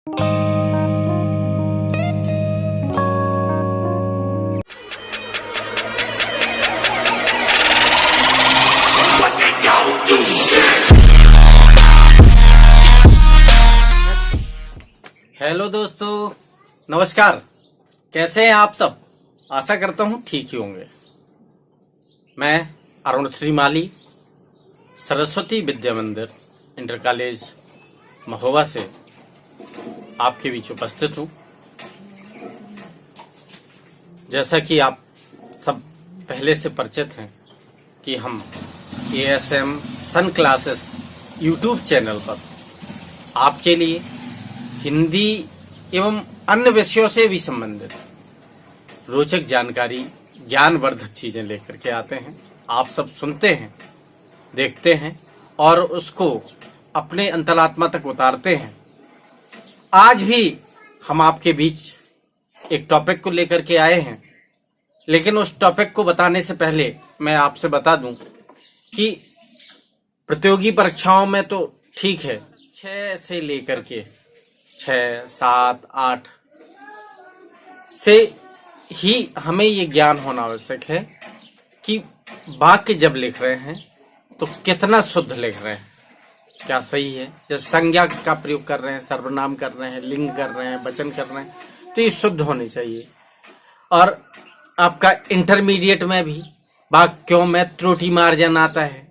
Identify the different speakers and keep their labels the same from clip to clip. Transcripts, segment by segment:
Speaker 1: Hello दोस्तों, नमस्कार। कैसे हैं आप सब? आशा करता हूं ठीक ही होंगे। मैं अरुण श्रीमाली सरस्वती विद्या मंदिर इंटर कॉलेज महोबा से आपके बीच उपस्थित हूं। जैसा कि आप सब पहले से परिचित हैं कि हम ASM सन क्लासेस यूट्यूब चैनल पर आपके लिए हिंदी एवं अन्य विषयों से भी संबंधित रोचक जानकारी, ज्ञानवर्धक चीजें लेकर के आते हैं। आप सब सुनते हैं, देखते हैं और उसको अपने अंतरात्मा तक उतारते हैं। आज भी हम आपके बीच एक टॉपिक को लेकर के आए हैं, लेकिन उस टॉपिक को बताने से पहले मैं आपसे बता दूं कि प्रतियोगी परीक्षाओं में तो ठीक है, 6 से लेकर के 6, 7, 8 से ही हमें ये ज्ञान होना आवश्यक है कि वाक्य जब लिख रहे हैं तो कितना शुद्ध लिख रहे हैं, क्या सही है। जैसे संज्ञा का प्रयोग कर रहे हैं, सर्वनाम कर रहे हैं, लिंग कर रहे हैं, वचन कर रहे हैं, तो ये शुद्ध होनी चाहिए। और आपका इंटरमीडिएट में भी वाक्यों में त्रुटि मार्जन आता है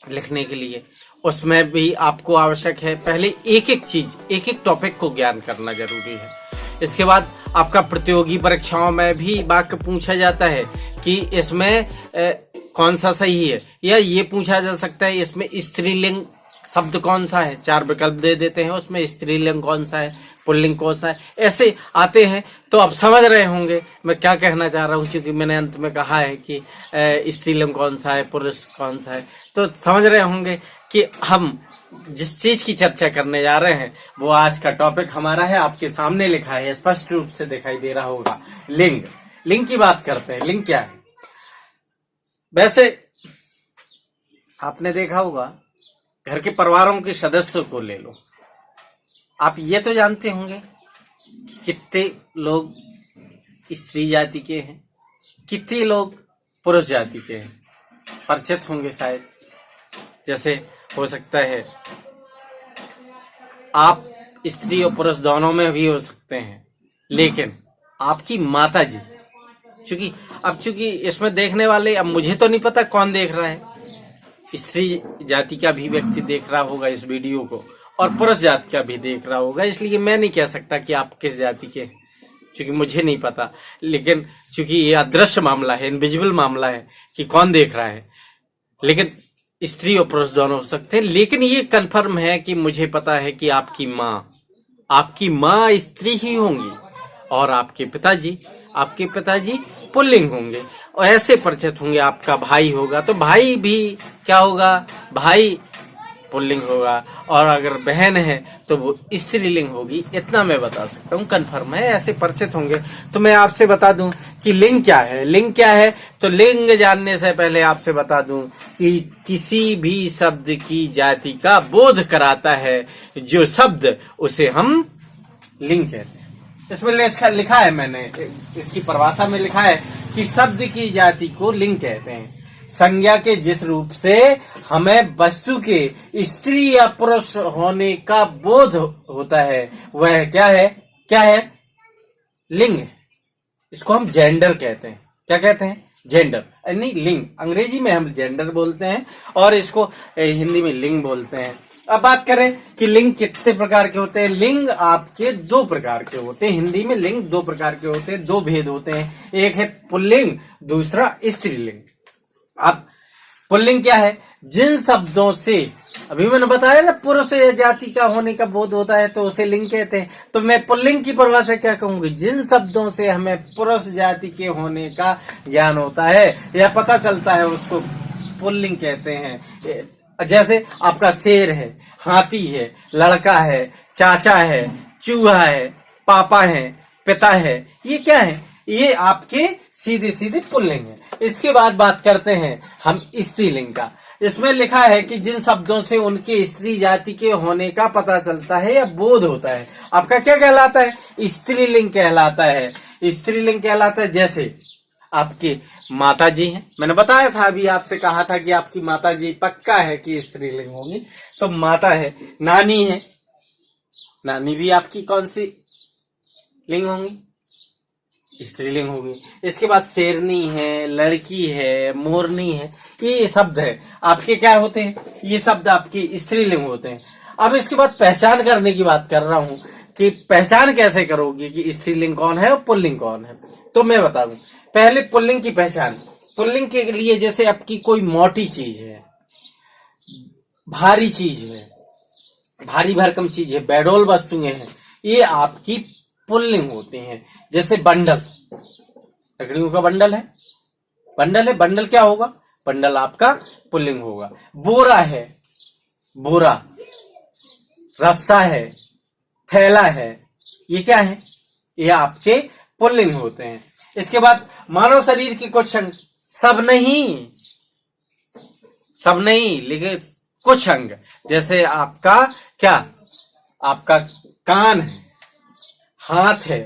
Speaker 1: लिखने के लिए, उसमें भी आपको आवश्यक है पहले एक एक चीज, एक एक टॉपिक को ज्ञान करना जरूरी है। इसके बाद आपका प्रतियोगी परीक्षाओं में भी वाक्य पूछा जाता है कि इसमें कौन सा सही है, या ये पूछा जा सकता है इसमें स्त्रीलिंग शब्द कौन सा है। 4 विकल्प दे देते हैं, उसमें स्त्रीलिंग कौन सा है, पुल्लिंग कौन सा है, ऐसे आते हैं। तो आप समझ रहे होंगे मैं क्या कहना चाह रहा हूँ, क्योंकि मैंने अंत में कहा है कि स्त्रीलिंग कौन सा है, पुरुष कौन सा है। तो समझ रहे होंगे कि हम जिस चीज की चर्चा करने जा रहे हैं वो आज का टॉपिक हमारा है। आपके सामने लिखा है, स्पष्ट रूप से दिखाई दे रहा होगा, लिंग। लिंग की बात करते हैं। लिंग क्या है? वैसे आपने देखा होगा, घर के परिवारों के सदस्यों को ले लो, आप ये तो जानते होंगे कि कितने लोग स्त्री जाति के हैं, कितने लोग पुरुष जाति के हैं। परिचित होंगे शायद। जैसे हो सकता है आप स्त्री और पुरुष दोनों में भी हो सकते हैं, लेकिन आपकी माता जी, चूंकि इसमें देखने वाले, अब मुझे तो नहीं पता कौन देख रहा है, स्त्री जाति का भी व्यक्ति देख रहा होगा इस वीडियो को और पुरुष जाति का भी देख रहा होगा, इसलिए मैं नहीं कह सकता कि आप किस जाति के हैं, क्योंकि मुझे नहीं पता। लेकिन चूंकि ये अदृश्य मामला है, इनविजिबल मामला है कि कौन देख रहा है, लेकिन स्त्री और पुरुष दोनों हो सकते हैं। लेकिन ये कंफर्म है कि मुझे पता है कि आपकी माँ स्त्री ही होंगी और आपके पिताजी पुल्लिंग होंगे, और ऐसे परिचित होंगे। आपका भाई होगा तो भाई भी क्या होगा, भाई पुल्लिंग होगा, और अगर बहन है तो वो स्त्रीलिंग होगी। इतना मैं बता सकता हूँ, कंफर्म है, ऐसे परिचित होंगे। तो मैं आपसे बता दूं कि लिंग क्या है। लिंग क्या है तो लिंग जानने से पहले आपसे बता दूं कि किसी भी शब्द की जाति का बोध कराता है जो शब्द, उसे हम लिंग कहते हैं। इसमें लिखा है, मैंने इसकी परिभाषा में लिखा है कि शब्द की जाति को लिंग कहते हैं। संज्ञा के जिस रूप से हमें वस्तु के स्त्री या पुरुष होने का बोध होता है वह क्या है? लिंग है। इसको हम जेंडर कहते हैं। क्या कहते हैं? जेंडर, नहीं लिंग। अंग्रेजी में हम जेंडर बोलते हैं और इसको हिंदी में लिंग बोलते हैं। अब बात करें कि लिंग कितने प्रकार के होते हैं। लिंग आपके 2 प्रकार के होते हैं। हिंदी में लिंग 2 प्रकार के होते हैं, 2 भेद होते हैं। एक है पुल्लिंग, दूसरा स्त्रीलिंग। अब पुल्लिंग क्या है? जिन शब्दों से, अभी मैंने बताया ना, पुरुष जाति का होने का बोध होता है तो उसे लिंग कहते हैं। तो मैं पुल्लिंग की परिभाषा क्या कहूंगी? जिन शब्दों से हमें पुरुष जाति के होने का ज्ञान होता है या पता चलता है उसको पुल्लिंग कहते हैं। जैसे आपका शेर है, हाथी है, लड़का है, चाचा है, चूहा है, पापा है, पिता है, ये क्या है? ये आपके सीधे सीधे पुल्लिंग है। इसके बाद बात करते हैं हम स्त्रीलिंग का। इसमें लिखा है कि जिन शब्दों से उनके स्त्री जाति के होने का पता चलता है या बोध होता है, आपका क्या कहलाता है? स्त्रीलिंग कहलाता है। स्त्रीलिंग कहलाता है। जैसे आपकी माता जी हैं, मैंने बताया था, अभी आपसे कहा था कि आपकी माता जी पक्का है कि स्त्रीलिंग होगी, तो माता है। नानी है, नानी भी आपकी कौन सी लिंग होंगी? स्त्रीलिंग होगी। इसके बाद शेरनी है, लड़की है, मोरनी है, ये शब्द है आपके क्या होते हैं? ये शब्द आपकी स्त्रीलिंग होते हैं। अब इसके बाद पहचान करने की बात कर रहा हूं कि पहचान कैसे करोगे कि स्त्रीलिंग कौन है और पुल्लिंग कौन है। तो मैं बता दूं, पहले पुल्लिंग की पहचान। पुल्लिंग के लिए जैसे आपकी कोई मोटी चीज है, भारी चीज है, भारी भरकम चीज है, बेडोल वस्तुएं हैं, ये आपकी पुल्लिंग होते हैं। जैसे बंडल, लकड़ियों का बंडल है, बंडल क्या होगा? बंडल आपका पुल्लिंग होगा। बोरा है, बोरा। रस्सा है, थैला है, ये क्या है? ये आपके पुल्लिंग होते हैं। इसके बाद मानव शरीर के कुछ अंग, सब नहीं लेकिन कुछ अंग, जैसे आपका क्या, आपका कान है, हाथ है,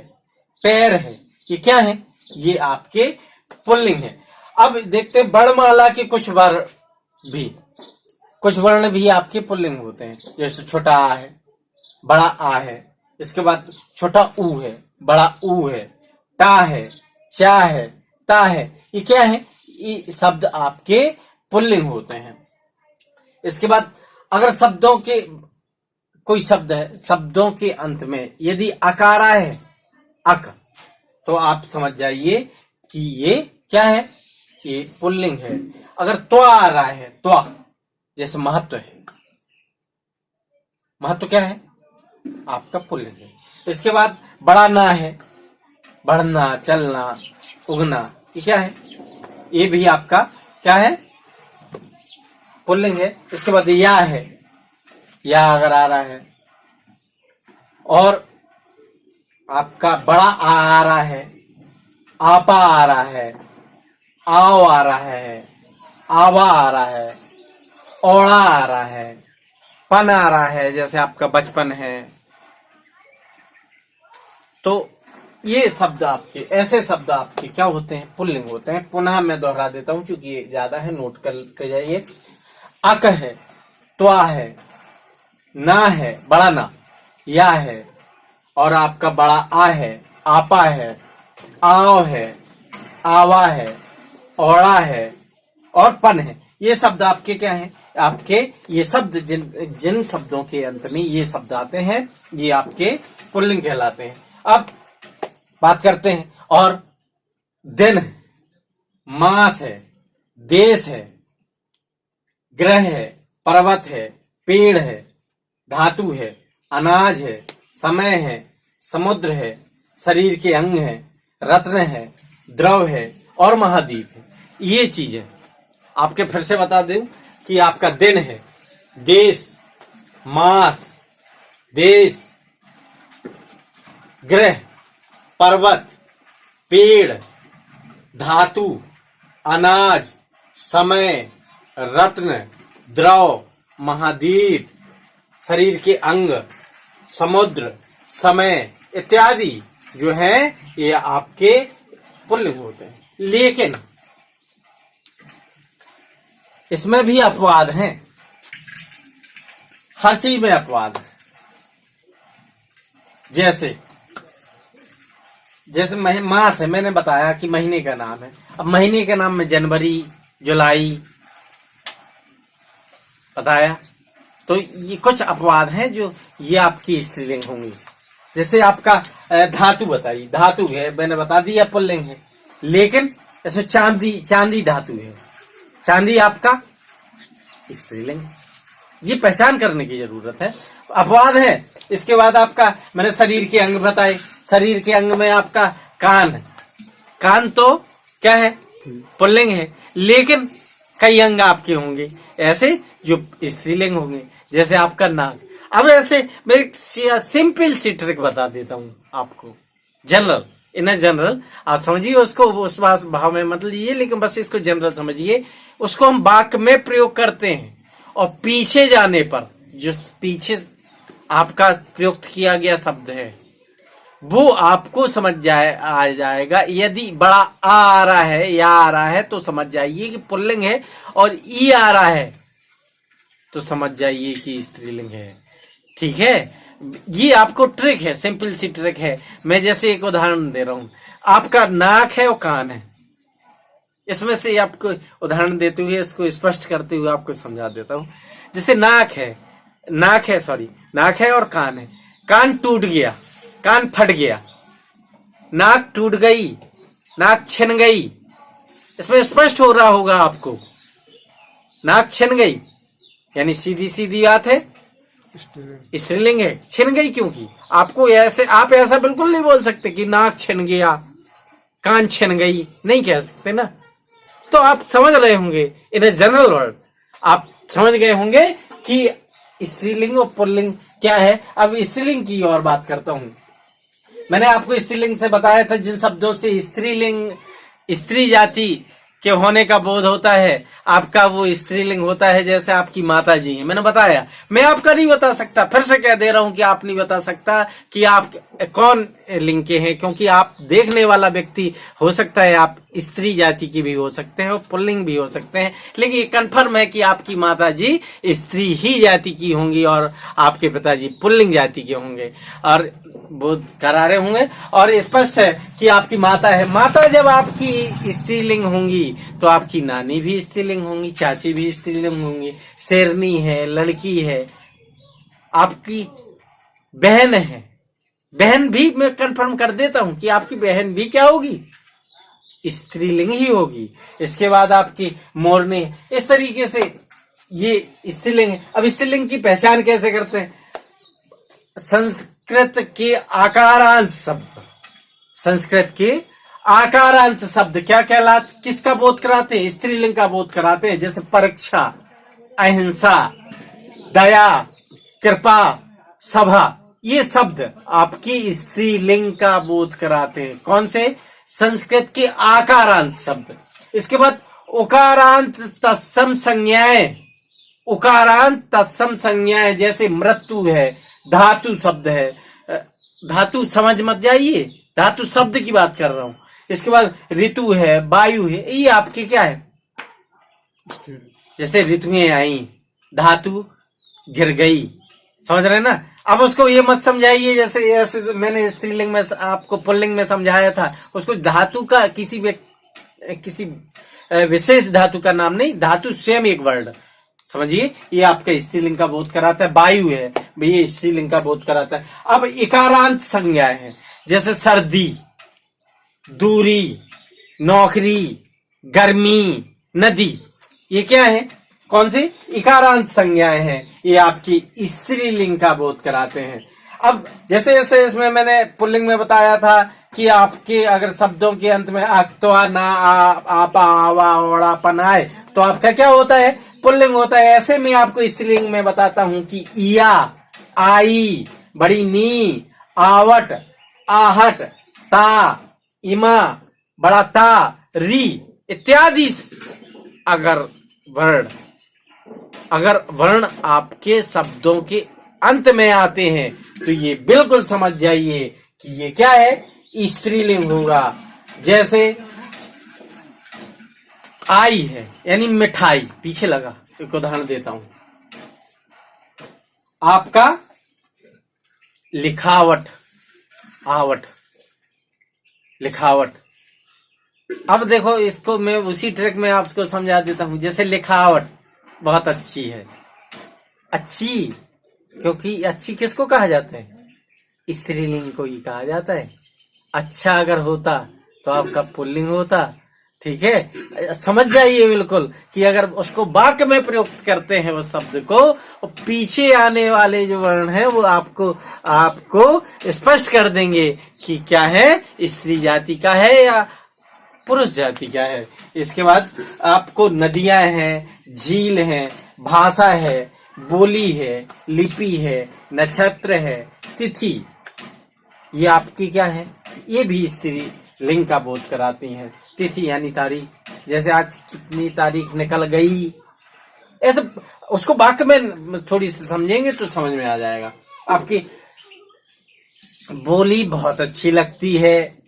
Speaker 1: पैर है, ये क्या है? ये आपके पुल्लिंग है। अब देखते हैं वर्णमाला के कुछ वर्ण भी आपके पुल्लिंग होते हैं। जैसे छोटा आ है, बड़ा आ है, इसके बाद छोटा ऊ है, बड़ा ऊ है, टा है, चा है, ता है, ये क्या है? ये शब्द आपके पुल्लिंग होते हैं। इसके बाद अगर शब्दों के कोई शब्द है, शब्दों के अंत में यदि अकारा है, अक, तो आप समझ जाइए कि ये क्या है? ये पुल्लिंग है। अगर त्वा आ रहा है, त्वा, जैसे महत्व है, महत्व क्या है? आपका पुल्लिंग है। इसके बाद बड़ा ना है, बढ़ना, चलना, उगना, ये क्या है? ये भी आपका क्या है? पुल्लिंग है। इसके बाद या है, या अगर आ रहा है, और आपका बड़ा आ रहा है, आपा आ रहा है, आओ आ रहा है, आवा आ रहा है, ओड़ा आ रहा है, पन आ रहा है, जैसे आपका बचपन है। तो ये शब्द आपके, ऐसे शब्द आपके क्या होते हैं? पुल्लिंग होते हैं। पुनः मैं दोहरा देता हूं क्योंकि ये ज्यादा है, नोट कर जाइए। अक है, त्वा है, ना है, बड़ा ना, या है, और आपका बड़ा आ है, आपा है, आओ है, आवा है, ओड़ा है, और पन है। ये शब्द आपके क्या है? आपके ये शब्द जिन शब्दों के अंत में ये शब्द आते हैं, ये आपके पुल्लिंग कहलाते हैं। अब बात करते हैं, और दिन है, मास है, देश है, ग्रह है, पर्वत है, पेड़ है, धातु है, अनाज है, समय है, समुद्र है, शरीर के अंग है, रत्न है, द्रव है, और महाद्वीप है। ये चीजें आपके फिर से बता दूं कि आपका दिन है, देश, मास, देश, ग्रह, पर्वत, पेड़, धातु, अनाज, समय, रत्न, द्रव, महाद्वीप, शरीर के अंग, समुद्र, समय इत्यादि जो है ये आपके पुल्लिंग होते हैं। लेकिन इसमें भी अपवाद हैं, हर चीज में अपवाद है। जैसे मास है, मैंने बताया कि महीने का नाम है। अब महीने के नाम में जनवरी, जुलाई बताया, तो ये कुछ अपवाद हैं जो ये आपकी स्त्रीलिंग होंगी। जैसे आपका धातु बताइए, धातु है, मैंने बता दिया पुल्लिंग है। लेकिन इसमें चांदी धातु है, चांदी आपका स्त्रीलिंग। ये पहचान करने की जरूरत है, अपवाद है। इसके बाद आपका मैंने शरीर के अंग बताए, शरीर के अंग में आपका कान है, कान तो क्या है? पुल्लिंग है। लेकिन कई अंग आपके होंगे ऐसे जो स्त्रीलिंग होंगे, जैसे आपका नाक। अब ऐसे मैं सिंपल सी ट्रिक बता देता हूं आपको, जनरल इन जनरल आप समझिए उसको, उस भाव में मत लीजिए, लेकिन बस इसको जनरल समझिए। उसको हम वाक्य में प्रयोग करते हैं और पीछे जाने पर जो पीछे आपका प्रयुक्त किया गया शब्द है वो आपको समझ आ जाएगा। यदि बड़ा आ रहा है या आ रहा है तो समझ जाइए कि पुल्लिंग है, और ई आ रहा है तो समझ जाइए कि स्त्रीलिंग है। ठीक है, ये आपको ट्रिक है, सिंपल सी ट्रिक है। मैं जैसे एक उदाहरण दे रहा हूं, आपका नाक है और कान है, इसमें से आपको उदाहरण देते हुए इसको स्पष्ट करते हुए आपको समझा देता हूं। जैसे नाक है और कान है। कान टूट गया, कान फट गया, नाक टूट गई, नाक छिन गई। इसमें स्पष्ट हो रहा होगा आपको, नाक छिन गई यानी सीधी सीधी बात है, स्त्रीलिंग है। छिन गई क्योंकि आपको ऐसे, आप ऐसा बिल्कुल नहीं बोल सकते कि नाक छिन गया, कान छिन गई, नहीं कह सकते ना। तो आप समझ रहे होंगे इन ए जनरल वर्ड, आप समझ गए होंगे कि स्त्रीलिंग और पुल्लिंग क्या है। अब स्त्रीलिंग की और बात करता हूं। मैंने आपको स्त्रीलिंग से बताया था जिन शब्दों से स्त्रीलिंग, स्त्री जाति के होने का बोध होता है, आपका वो स्त्रीलिंग होता है। जैसे आपकी माता जी हैं, मैंने बताया, मैं आपका नहीं बता सकता, फिर से कह दे रहा हूं कि आप नहीं बता सकता कि आप कौन लिंग के हैं, क्योंकि आप देखने वाला व्यक्ति हो सकता है आप स्त्री जाति की भी हो सकते हैं और पुल्लिंग भी हो सकते हैं, लेकिन ये कन्फर्म है कि आपकी माता जी स्त्री ही जाति की होंगी और आपके पिताजी पुल्लिंग जाति के होंगे और बोध करा रहे होंगे। और स्पष्ट है कि आपकी माता है। माता जब आपकी स्त्रीलिंग होंगी तो आपकी नानी भी स्त्रीलिंग होंगी, चाची भी स्त्रीलिंग होंगी, शेरनी है, लड़की है, आपकी बहन है, बहन भी मैं कंफर्म कर देता हूं कि आपकी बहन भी क्या होगी, स्त्रीलिंग ही होगी। इसके बाद आपकी मोरनी, इस तरीके से ये स्त्रीलिंग है। अब स्त्रीलिंग की पहचान कैसे करते हैं? संस्कृत के आकारांत शब्द, संस्कृत के आकारांत शब्द क्या कहलाते, किसका बोध कराते हैं? स्त्रीलिंग का बोध कराते हैं। जैसे परीक्षा, अहिंसा, दया, कृपा, सभा, ये शब्द आपकी स्त्रीलिंग का बोध कराते हैं। कौन से? संस्कृत के आकारांत शब्द। इसके बाद उकारांत तत्सम संज्ञाएं, उकारांत तत्सम संज्ञाएं, जैसे मृत्यु है, धातु शब्द है। धातु समझ मत जाइए, धातु शब्द की बात कर रहा हूं। इसके बाद ऋतु है, वायु है, ये आपके क्या है? जैसे ऋतुएं आई, धातु गिर गई, समझ रहे ना। अब उसको ये मत समझाइए जैसे मैंने स्त्रीलिंग में आपको पुल्लिंग में समझाया था, उसको धातु का किसी विशेष धातु का नाम नहीं, धातु स्वयं एक वर्ड समझिए। ये आपका स्त्रीलिंग का बोध कराता है। वायु है भैया, स्त्रीलिंग का बोध कराता है। अब इकारांत संज्ञाएं हैं, जैसे सर्दी, दूरी, नौकरी, गर्मी, नदी, ये क्या है? कौन सी? इकारांत संज्ञाएं हैं। ये आपकी स्त्रीलिंग का बोध कराते हैं। अब जैसे जैसे इसमें मैंने पुल्लिंग में बताया था कि आपके अगर शब्दों के अंत में अक्तवा, ना, आपा, आवा, ओड़ा, पन आए तो आपका क्या होता है? पुल्लिंग होता है। ऐसे में आपको स्त्रीलिंग में बताता हूं कि इया, आई, बड़ी नी, आवट, आहट, ता, इमा, बड़ा ता, री इत्यादि अगर वर्ण आपके शब्दों के अंत में आते हैं तो ये बिल्कुल समझ जाइए कि ये क्या है? स्त्रीलिंग होगा। जैसे आई है यानी मिठाई, पीछे लगा, एक उदाहरण देता हूं। आपका लिखावट, आवट, लिखावट। अब देखो इसको मैं उसी ट्रिक में आपको समझा देता हूं। जैसे लिखावट बहुत अच्छी है, अच्छी, क्योंकि अच्छी किसको कहा जाता है? स्त्रीलिंग को ही कहा जाता है। अच्छा अगर होता तो आपका पुल्लिंग होता। ठीक है, समझ जाइए बिल्कुल कि अगर उसको वाक्य में प्रयुक्त करते हैं उस शब्द को, और पीछे आने वाले जो वर्ण है वो आपको स्पष्ट कर देंगे कि क्या है, स्त्री जाति का है या पुरुष जाति का है। इसके बाद आपको नदियां हैं, झील हैं, भाषा है, बोली है, लिपि है, नक्षत्र है, तिथि, ये आपकी क्या है? ये भी स्त्रीलिंग का बोध कराती हैं। तिथि यानी तारीख, जैसे आज कितनी तारीख निकल गई, ऐसे उसको वाक्य में थोड़ी सी समझेंगे तो समझ में आ जाएगा। आपकी बोली बहुत अच्छी लगती है,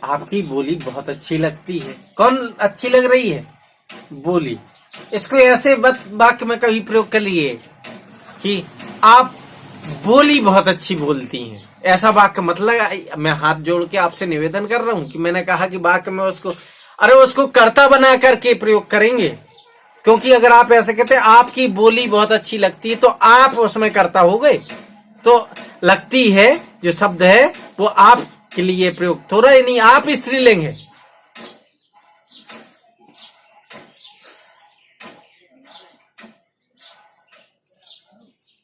Speaker 1: आपकी बोली बहुत अच्छी लगती है। कौन अच्छी लग रही है? बोली। इसको ऐसे वाक्य में कभी प्रयोग कर लिए कि आप बोली बहुत अच्छी बोलती हैं, ऐसा वाक्य मतलब मैं हाथ जोड़ के आपसे निवेदन कर रहा हूं कि मैंने कहा कि वाक्य में उसको कर्ता बना करके प्रयोग करेंगे, क्योंकि अगर आप ऐसे कहते हैं आपकी बोली बहुत अच्छी लगती है तो आप उसमें कर्ता हो गए, तो लगती है जो शब्द है वो आप के लिए प्रयुक्त हो रहा है, नहीं आप स्त्रीलिंग है।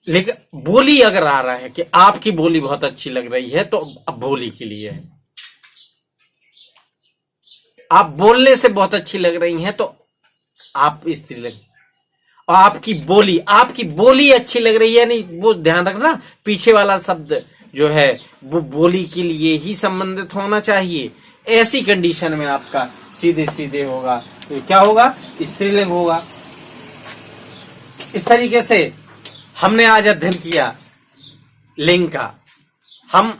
Speaker 1: लेकिन बोली अगर आ रहा है कि आपकी बोली बहुत अच्छी लग रही है तो अब बोली के लिए है। आप बोलने से बहुत अच्छी लग रही हैं तो आप स्त्रीलिंग। और आपकी बोली अच्छी लग रही है, नहीं वो ध्यान रखना, पीछे वाला शब्द जो है वो बोली के लिए ही संबंधित होना चाहिए। ऐसी कंडीशन में आपका सीधे सीधे होगा तो क्या होगा? स्त्रीलिंग होगा। इस तरीके से हमने आज अध्ययन किया लिंग का। हम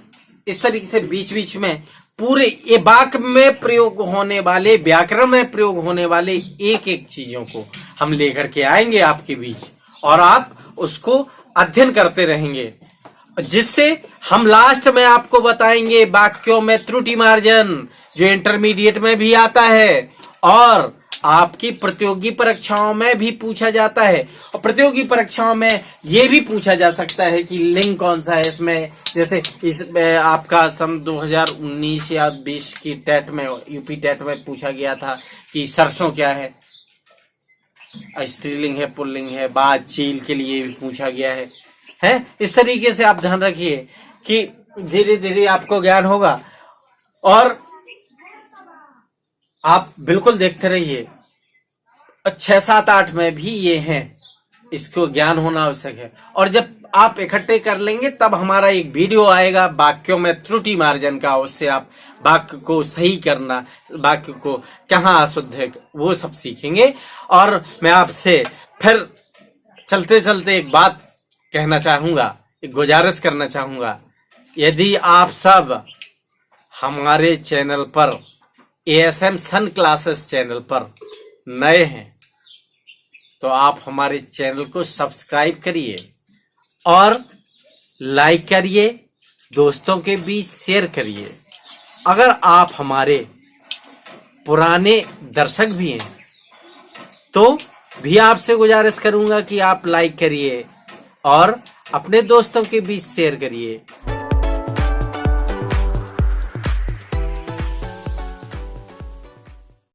Speaker 1: इस तरीके से बीच बीच में पूरे ये वाक्य में प्रयोग होने वाले, व्याकरण में प्रयोग होने वाले एक एक चीजों को हम लेकर के आएंगे आपके बीच, और आप उसको अध्ययन करते रहेंगे, जिससे हम लास्ट में आपको बताएंगे वाक्यों में त्रुटि मार्जन, जो इंटरमीडिएट में भी आता है और आपकी प्रतियोगी परीक्षाओं में भी पूछा जाता है। और प्रतियोगी परीक्षाओं में यह भी पूछा जा सकता है कि लिंग कौन सा है इसमें। जैसे इस आपका सन 2019 या 20 की टेट में, यूपी टेट में पूछा गया था कि सरसों क्या है, स्त्रीलिंग है पुल्लिंग है, बाज चील के लिए भी पूछा गया है। इस तरीके से आप ध्यान रखिए कि धीरे धीरे आपको ज्ञान होगा, और आप बिल्कुल देखते रहिए। 6, 7, 8 में भी ये हैं, इसको ज्ञान होना आवश्यक है। और जब आप इकट्ठे कर लेंगे तब हमारा एक वीडियो आएगा वाक्यों में त्रुटि मार्जन का, उससे आप वाक्य को सही करना, वाक्य को कहाँ अशुद्ध है वो सब सीखेंगे। और मैं आपसे फिर चलते चलते एक बात कहना चाहूंगा, एक गुजारिश करना चाहूंगा। यदि आप सब हमारे चैनल पर, ASM सन क्लासेस चैनल पर नए हैं तो आप हमारे चैनल को सब्सक्राइब करिए और लाइक करिए, दोस्तों के बीच शेयर करिए। अगर आप हमारे पुराने दर्शक भी हैं तो भी आपसे गुजारिश करूंगा कि आप लाइक करिए और अपने दोस्तों के बीच शेयर करिए।